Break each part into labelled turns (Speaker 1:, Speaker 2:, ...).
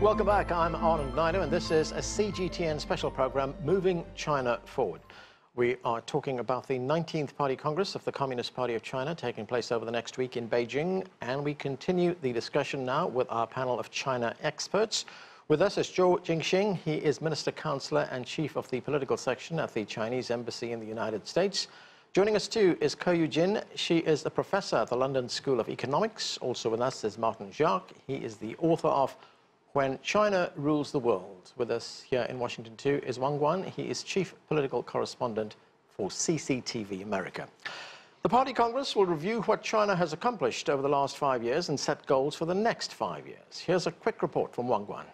Speaker 1: Welcome back. I'm Anand Naidu, and this is a CGTN special program, Moving China Forward. We are talking about the 19th Party Congress of the Communist Party of China taking place over the next week in Beijing, and we continue the discussion now with our panel of China experts. With us is Zhou Jingxin. He is Minister Counselor and Chief of the Political Section at the Chinese Embassy in the United States. Joining us too is Keyu Jin. She is a professor at the London School of Economics. Also with us is Martin Jacques. He is the author of When China Rules the World. With us here in Washington too is Wang Guan. He is Chief Political Correspondent for CCTV America. The Party Congress will review what China has accomplished over the last 5 years and set goals for the next 5 years. Here's a quick report from Wang Guan.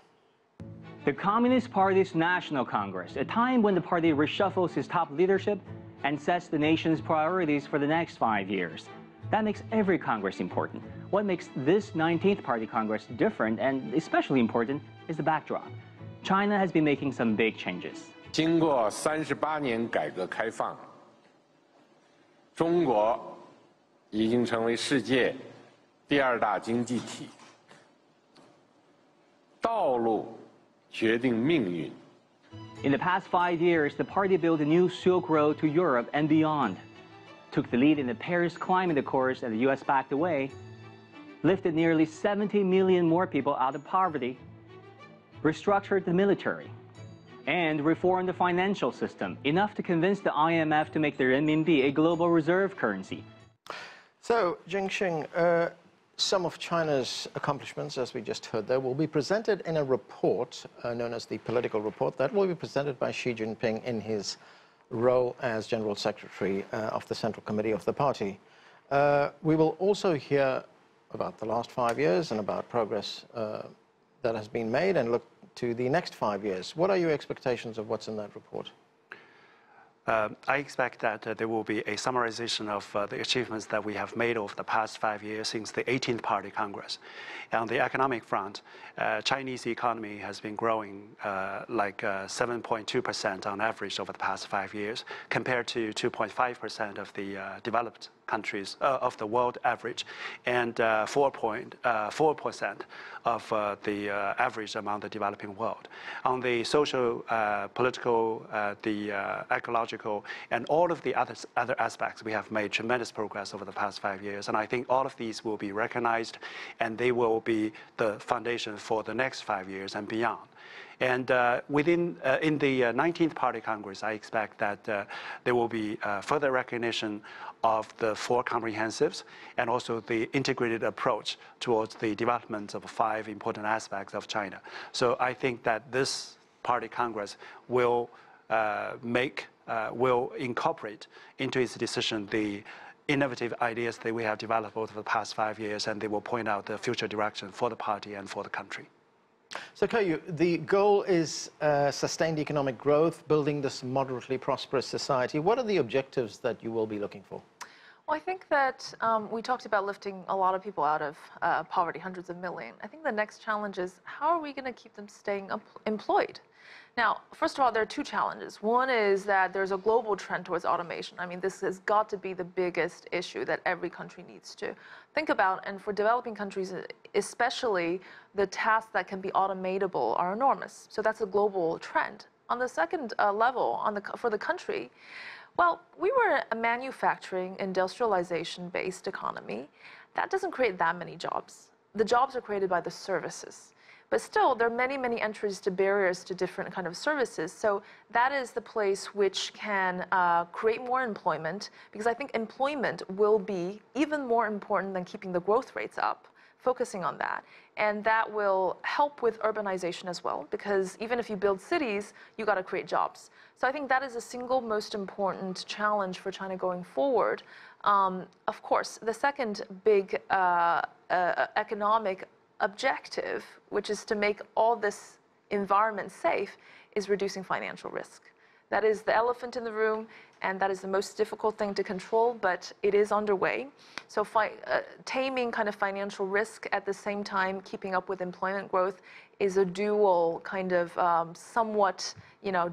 Speaker 2: The Communist Party's National Congress, a time when the party reshuffles its top leadership and sets the nation's priorities for the next 5 years. That makes every Congress important. What makes this 19th Party Congress different and especially important is the backdrop. China has been making some big changes.
Speaker 3: 经过38年改革开放，中国已经成为世界第2大经济体。道路决定命运。
Speaker 2: In the past 5 years, the party built a new Silk Road to Europe and beyond, took the lead in the Paris Climate Accords and the U.S. backed away, lifted nearly 70 million more people out of poverty, restructured the military, and reformed the financial system, enough to convince the IMF to make the renminbi a global reserve currency.
Speaker 1: So, Jingxin, some of China's accomplishments, as we just heard there, will be presented in a report known as the Political Report that will be presented by Xi Jinping in his role as General Secretary of the Central Committee of the party. We will also hear about the last 5 years and about progress that has been made and look to the next 5 years. What are your expectations of what's in that report?
Speaker 4: I expect that there will be a summarization of the achievements that we have made over the past 5 years since the 18th Party Congress. On the economic front, Chinese economy has been growing like 7.2% on average over the past 5 years, compared to 2.5% of the developed countries of the world average, and 4.4% of the average among the developing world. On the social, political, the ecological, and all of the other aspects, we have made tremendous progress over the past 5 years, and I think all of these will be recognized, and they will be the foundation for the next 5 years and beyond. And in the 19th Party Congress, I expect that there will be further recognition of the 4 comprehensives and also the integrated approach towards the development of 5 important aspects of China. So I think that this Party Congress will will incorporate into its decision the innovative ideas that we have developed over the past 5 years, and they will point out the future direction for the party and for the country.
Speaker 1: So, Keyu, the goal is sustained economic growth, building this moderately prosperous society. What are the objectives that you will be looking for?
Speaker 5: Well, I think that we talked about lifting a lot of people out of poverty, hundreds of millions. I think the next challenge is how are we going to keep them staying employed? Now, first of all, there are 2 challenges. One is that there's a global trend towards automation. I mean, this has got to be the biggest issue that every country needs to think about. And for developing countries, especially, the tasks that can be automatable are enormous. So that's a global trend. On the second level, for the country, well, we were a manufacturing, industrialization-based economy. That doesn't create that many jobs. The jobs are created by the services. But still, there are many, many entries to barriers to different kind of services. So that is the place which can create more employment, because I think employment will be even more important than keeping the growth rates up, focusing on that. And that will help with urbanization as well, because even if you build cities, you got to create jobs. So I think that is the single most important challenge for China going forward. Of course, the second big economic objective, which is to make all this environment safe, is reducing financial risk. That is the elephant in the room, and that is the most difficult thing to control, but it is underway. So taming kind of financial risk at the same time keeping up with employment growth is a dual kind of somewhat,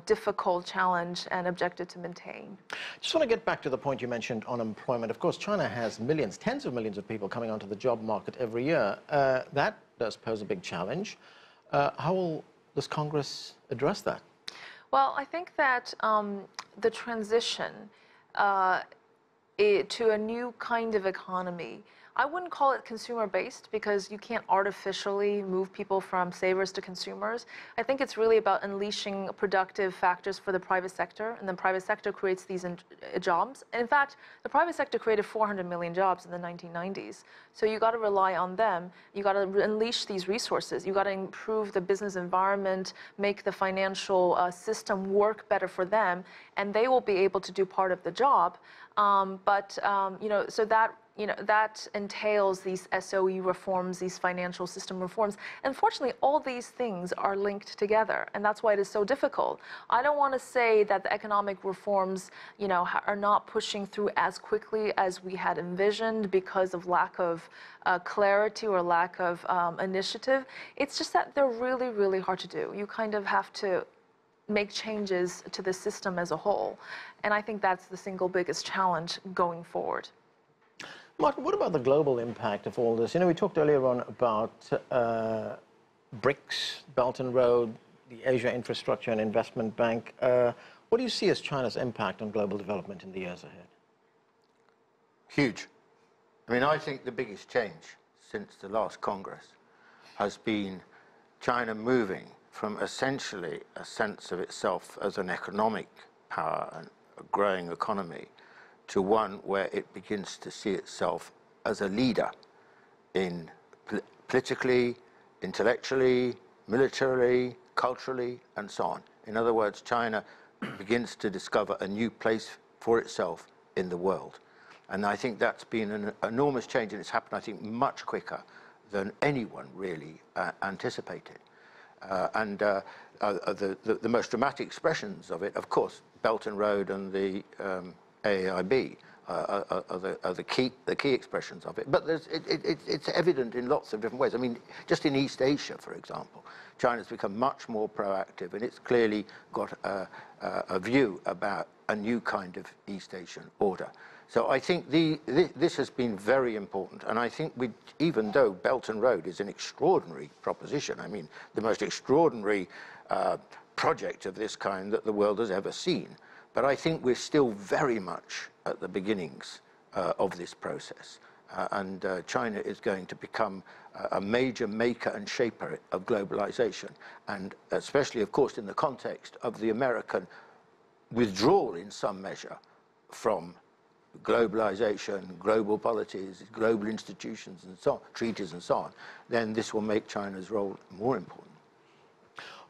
Speaker 5: difficult challenge and objective to maintain.
Speaker 1: Just want to get back to the point you mentioned on employment. Of course, China has millions, tens of millions of people coming onto the job market every year. That does pose a big challenge. How will this Congress address that?
Speaker 5: Well, I think that the transition to a new kind of economy, I wouldn't call it consumer-based because you can't artificially move people from savers to consumers. I think it's really about unleashing productive factors for the private sector, and the private sector creates these jobs. And in fact, the private sector created 400 million jobs in the 1990s. So you got to rely on them. You got to unleash these resources. You got to improve the business environment, make the financial system work better for them, and they will be able to do part of the job. So that entails these SOE reforms, these financial system reforms. Unfortunately, all these things are linked together, and that's why it is so difficult. I don't want to say that the economic reforms, are not pushing through as quickly as we had envisioned because of lack of clarity or lack of initiative. It's just that they're really, really hard to do. You kind of have to make changes to the system as a whole, and I think that's the single biggest challenge going forward.
Speaker 1: Martin, what about the global impact of all this? We talked earlier on about BRICS, Belt and Road, the Asia Infrastructure and Investment Bank. What do you see as China's impact on global development in the years ahead?
Speaker 6: Huge. I think the biggest change since the last Congress has been China moving from essentially a sense of itself as an economic power and a growing economy to one where it begins to see itself as a leader in politically, intellectually, militarily, culturally, and so on. In other words, China begins to discover a new place for itself in the world. And I think that's been an enormous change, and it's happened, I think, much quicker than anyone really anticipated. The most dramatic expressions of it, of course, Belt and Road and the AIB are the key expressions of it. But it's evident in lots of different ways. Just in East Asia, for example, China's become much more proactive, and it's clearly got a view about a new kind of East Asian order. So I think this has been very important, and I think even though Belt and Road is an extraordinary proposition, the most extraordinary project of this kind that the world has ever seen, but I think we're still very much at the beginnings of this process. And China is going to become a major maker and shaper of globalization, and especially, of course, in the context of the American withdrawal in some measure from globalization, global policies, global institutions, and so on, treaties and so on, then this will make China's role more important.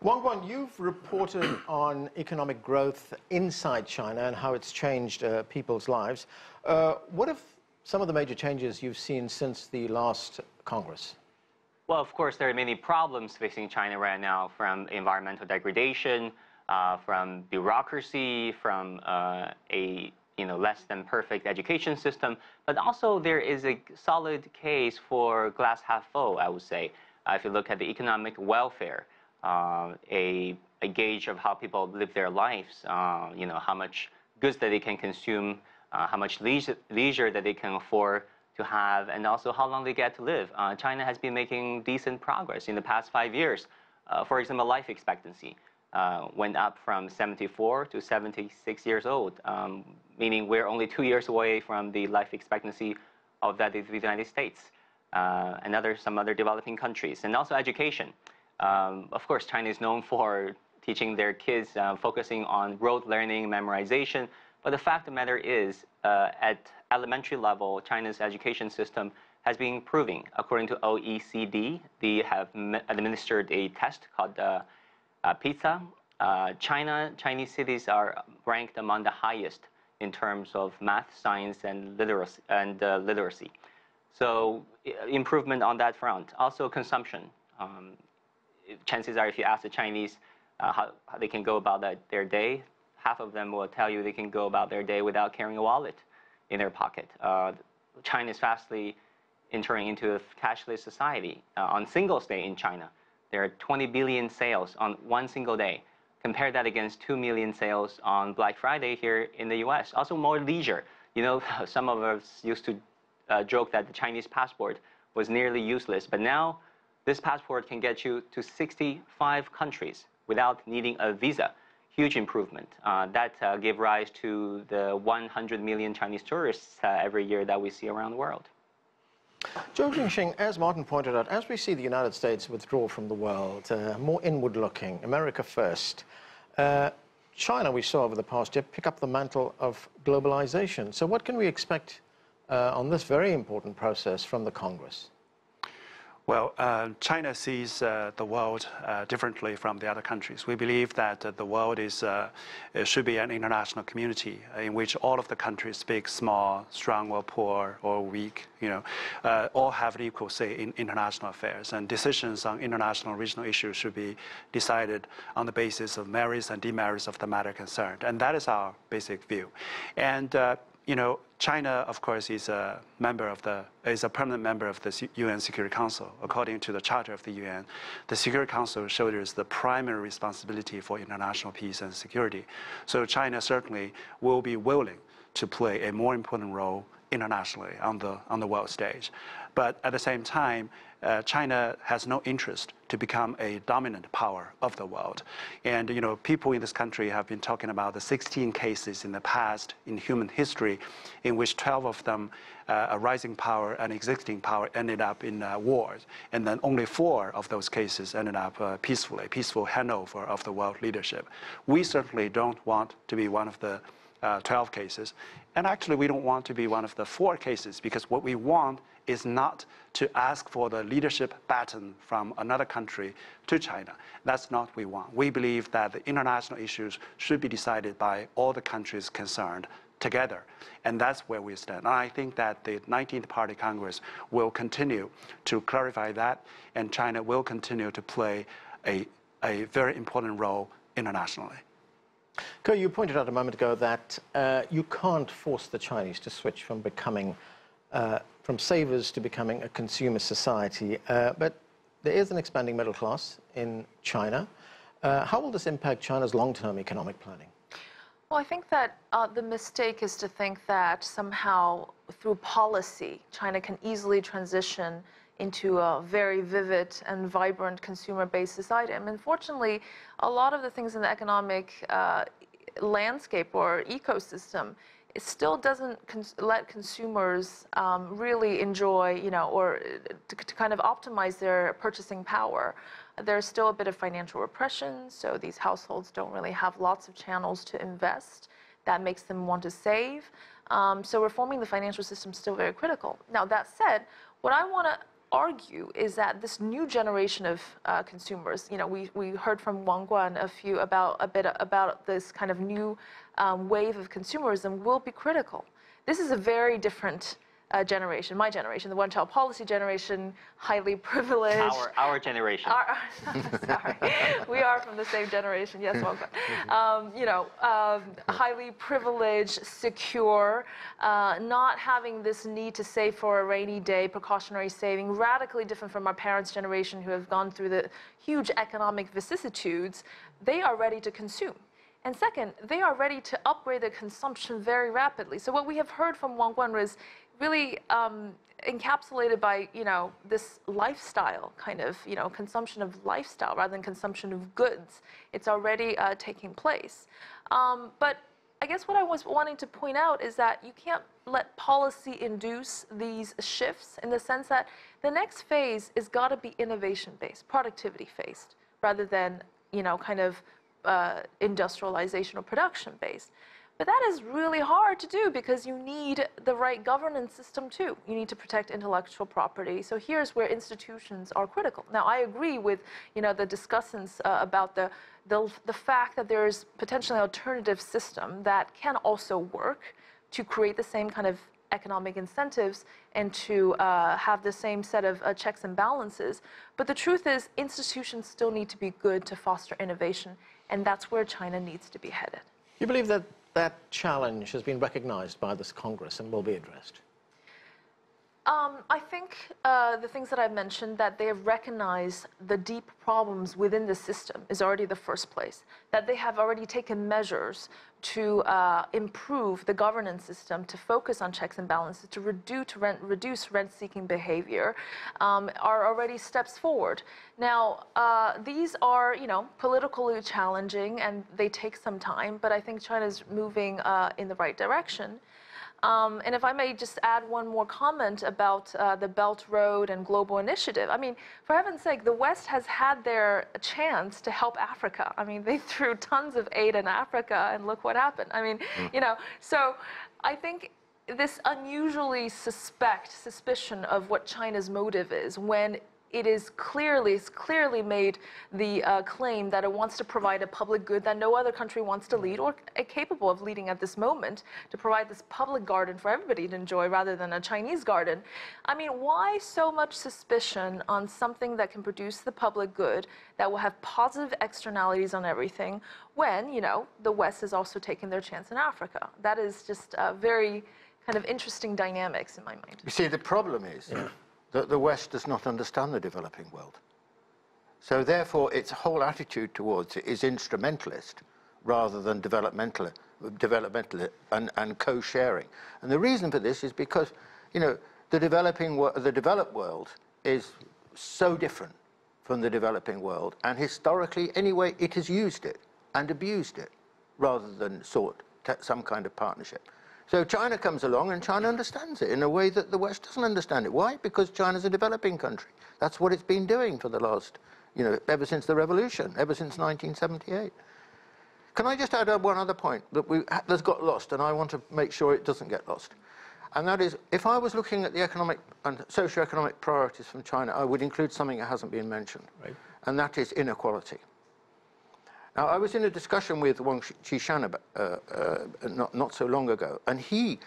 Speaker 1: Wang, you've reported on economic growth inside China and how it's changed people's lives. What are some of the major changes you've seen since the last Congress?
Speaker 2: Well, of course, there are many problems facing China right now, from environmental degradation, from bureaucracy, from a less than perfect education system. But also there is a solid case for glass half full, I would say. If you look at the economic welfare, a gauge of how people live their lives, how much goods that they can consume, how much leisure that they can afford to have, and also how long they get to live. China has been making decent progress in the past 5 years. For example, life expectancy went up from 74 to 76 years old, meaning we're only 2 years away from the life expectancy of the United States and some other developing countries. And also education. Of course, China is known for teaching their kids, focusing on rote learning, memorization. But the fact of the matter is, at elementary level, China's education system has been improving. According to OECD, they have administered a test called PISA. Chinese cities are ranked among the highest in terms of math, science, and literacy. So improvement on that front. Also consumption. Chances are, if you ask the Chinese how they can go about their day, half of them will tell you they can go about their day without carrying a wallet in their pocket. China is fastly entering into a cashless society. On Singles Day in China, there are 20 billion sales on one single day. Compare that against 2 million sales on Black Friday here in the US. Also more leisure. Some of us used to joke that the Chinese passport was nearly useless, but now This passport can get you to 65 countries without needing a visa. Huge improvement. That gave rise to the 100 million Chinese tourists every year that we see around the world.
Speaker 1: Zhou Jingxin, as Martin pointed out, as we see the United States withdraw from the world, more inward-looking, America first, China, we saw over the past year, pick up the mantle of globalization. So what can we expect on this very important process from the Congress?
Speaker 4: Well, China sees the world differently from the other countries. We believe that the world should be an international community in which all of the countries, big, small, strong or poor or weak, all have an equal say in international affairs. And decisions on international regional issues should be decided on the basis of merits and demerits of the matter concerned. And that is our basic view. And China, of course, is a permanent member of the UN Security Council. According to the Charter of the UN, the Security Council shoulders the primary responsibility for international peace and security. So China certainly will be willing to play a more important role internationally on the world stage. But at the same time, China has no interest to become a dominant power of the world. And people in this country have been talking about the 16 cases in the past in human history in which 12 of them, a rising power and existing power, ended up in wars. And then only 4 of those cases ended up peaceful handover of the world leadership. We certainly don't want to be one of the 12 cases. And actually, we don't want to be one of the 4 cases, because what we want is not to ask for the leadership baton from another country to China. That's not what we want. We believe that the international issues should be decided by all the countries concerned together. And that's where we stand. And I think that the 19th Party Congress will continue to clarify that, and China will continue to play a very important role internationally.
Speaker 1: Keyu, you pointed out a moment ago that you can't force the Chinese to switch from becoming from savers to becoming a consumer society, but there is an expanding middle class in China. How will this impact China's long-term economic planning?
Speaker 5: Well, I think that the mistake is to think that somehow through policy, China can easily transition into a very vivid and vibrant consumer-based society. And unfortunately, a lot of the things in the economic landscape or ecosystem, it still doesn't let consumers really enjoy, or to kind of optimize their purchasing power. There's still a bit of financial repression, so these households don't really have lots of channels to invest. That makes them want to save. So reforming the financial system is still very critical. Now, that said, what I want to argue is that this new generation of consumers, we heard from Wang Guan a bit about this kind of new wave of consumerism will be critical. This is a very different generation, my generation, the one-child policy generation, highly privileged.
Speaker 2: Our generation.
Speaker 5: Sorry, we are from the same generation. Yes, Wang Guan. Highly privileged, secure, not having this need to save for a rainy day, precautionary saving, radically different from our parents' generation who have gone through the huge economic vicissitudes. They are ready to consume. And second, they are ready to upgrade their consumption very rapidly. So what we have heard from Wang Guan was really encapsulated by, this lifestyle kind of, consumption of lifestyle rather than consumption of goods. It's already taking place. But I guess what I was wanting to point out is that you can't let policy induce these shifts, in the sense that the next phase is got to be innovation-based, productivity-based, rather than, kind of industrialization or production-based. But that is really hard to do because you need the right governance system too. You need to protect intellectual property. So here's where institutions are critical. Now, I agree with the discussants about the fact that there's potentially an alternative system that can also work to create the same kind of economic incentives and to have the same set of checks and balances. But the truth is, institutions still need to be good to foster innovation, and that's where China needs to be headed.
Speaker 1: You believe that that challenge has been recognized by this Congress and will be addressed?
Speaker 5: I think the things that I've mentioned, that they have recognized the deep problems within the system is already the first place. That they have already taken measures to improve the governance system, to focus on checks and balances, to reduce rent-seeking behavior, are already steps forward. Now, these are, politically challenging and they take some time, but I think China's moving in the right direction. And if I may just add one more comment about the Belt Road and Global Initiative. I mean, for heaven's sake, the West has had their chance to help Africa. I mean, they threw tons of aid in Africa, and look what happened. I mean, so I think this unusually suspicion of what China's motive is when it's clearly made the claim that it wants to provide a public good that no other country wants to lead or capable of leading at this moment, to provide this public garden for everybody to enjoy rather than a Chinese garden. I mean, why so much suspicion on something that can produce the public good, that will have positive externalities on everything, when, the West is also taking their chance in Africa? That is just very kind of interesting dynamics in my mind.
Speaker 6: You see, the problem is that the West does not understand the developing world. So therefore, its whole attitude towards it is instrumentalist rather than developmental and co-sharing. And the reason for this is because, the developed world is so different from the developing world, and historically, anyway, it has used it and abused it rather than sought some kind of partnership. So China comes along and China understands it in a way that the West doesn't understand it. Why? Because China's a developing country. That's what it's been doing for the last, ever since the revolution, ever since 1978. Can I just add one other point that's got lost, and I want to make sure it doesn't get lost? And that is, if I was looking at the economic and socio-economic priorities from China, I would include something that hasn't been mentioned, and that is inequality. Now, I was in a discussion with Wang not so long ago, and he,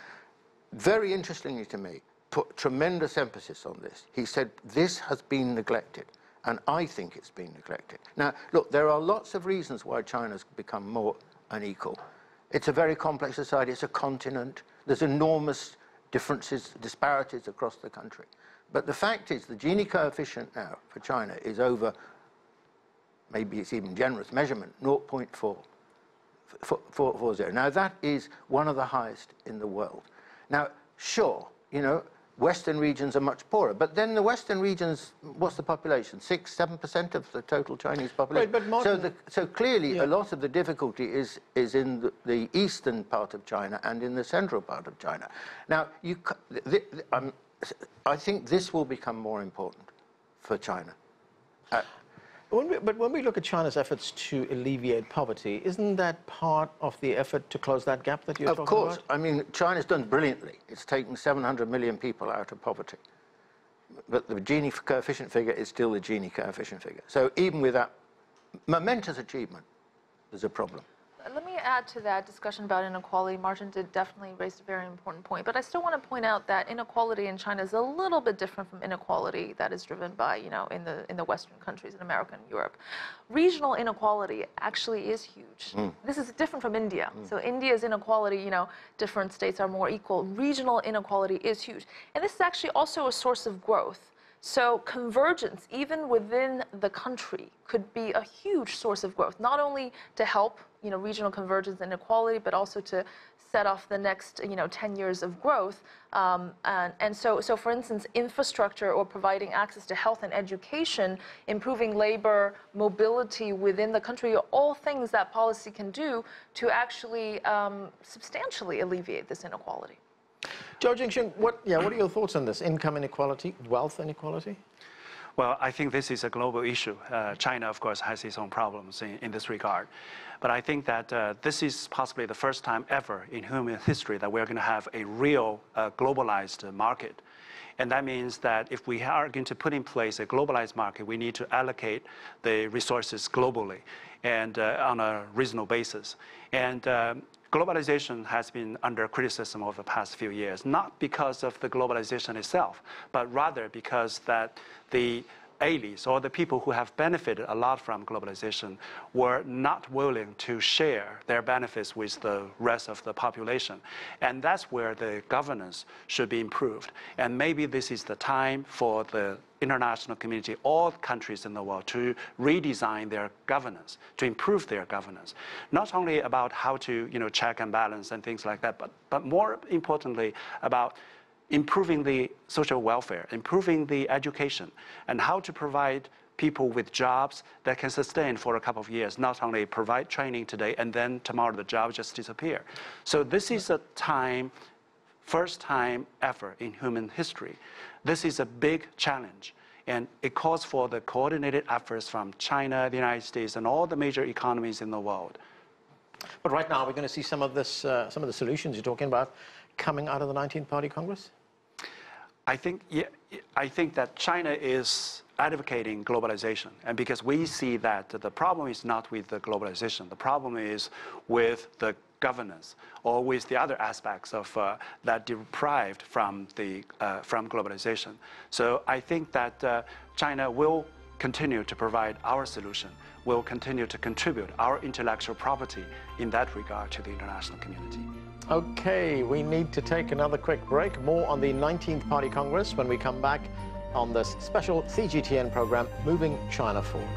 Speaker 6: very interestingly to me, put tremendous emphasis on this. He said, this has been neglected, and I think it's been neglected. Now, look, there are lots of reasons why China's become more unequal. It's a very complex society, it's a continent, there's enormous differences, disparities across the country. But the fact is, the Gini coefficient now for China is over, maybe it's even generous measurement, 0.440. Now, that is one of the highest in the world. Now, sure, Western regions are much poorer, but then the Western regions, what's the population? 6-7% of the total Chinese population.
Speaker 1: Right, but Martin,
Speaker 6: so clearly, a lot of the difficulty is in the eastern part of China and in the central part of China. Now, I think this will become more important for China.
Speaker 1: But when we look at China's efforts to alleviate poverty, isn't that part of the effort to close that gap that you're talking about? Of course.
Speaker 6: I mean, China's done brilliantly. It's taken 700 million people out of poverty. But the Gini coefficient figure is still the Gini coefficient figure. So even with that momentous achievement, there's a problem.
Speaker 5: Let me add to that discussion about inequality. Martin did definitely raise a very important point, but I still want to point out that inequality in China is a little bit different from inequality that is driven by, in the Western countries, in America and Europe. Regional inequality actually is huge. This is different from India. So India's inequality, different states are more equal. Regional inequality is huge. And this is actually also a source of growth. So convergence, even within the country, could be a huge source of growth, not only to help regional convergence and inequality, but also to set off the next 10 years of growth. And so for instance, infrastructure or providing access to health and education, improving labor mobility within the country, are all things that policy can do to actually substantially alleviate this inequality.
Speaker 1: Zhou Jingxin, what are your thoughts on this? Income inequality, wealth inequality?
Speaker 4: Well, I think this is a global issue. China, of course, has its own problems in this regard. But I think that this is possibly the first time ever in human history that we're going to have a real globalized market. And that means that if we are going to put in place a globalized market, we need to allocate the resources globally and on a reasonable basis. And globalization has been under criticism over the past few years, not because of the globalization itself, but rather because that the elites or the people who have benefited a lot from globalization were not willing to share their benefits with the rest of the population. And that's where the governance should be improved. And maybe this is the time for the international community, all countries in the world, to redesign their governance, to improve their governance. Not only about how to check and balance and things like that, but more importantly about improving the social welfare, improving the education, and how to provide people with jobs that can sustain for a couple of years, not only provide training today and then tomorrow the job just disappear. So this is a first time ever in human history. This is a big challenge, and it calls for the coordinated efforts from China, the United States, and all the major economies in the world.
Speaker 1: But right now, we're going to see some of this, some of the solutions you're talking about coming out of the 19th Party Congress?
Speaker 4: I think that China is advocating globalization, and because we see that the problem is not with the globalization, the problem is with the governance or with the other aspects of that deprived from globalization. So I think that China will continue to provide our solution, will continue to contribute our intellectual property in that regard to the international community.
Speaker 1: Okay, we need to take another quick break. More on the 19th Party Congress when we come back on this special CGTN program, Moving China Forward.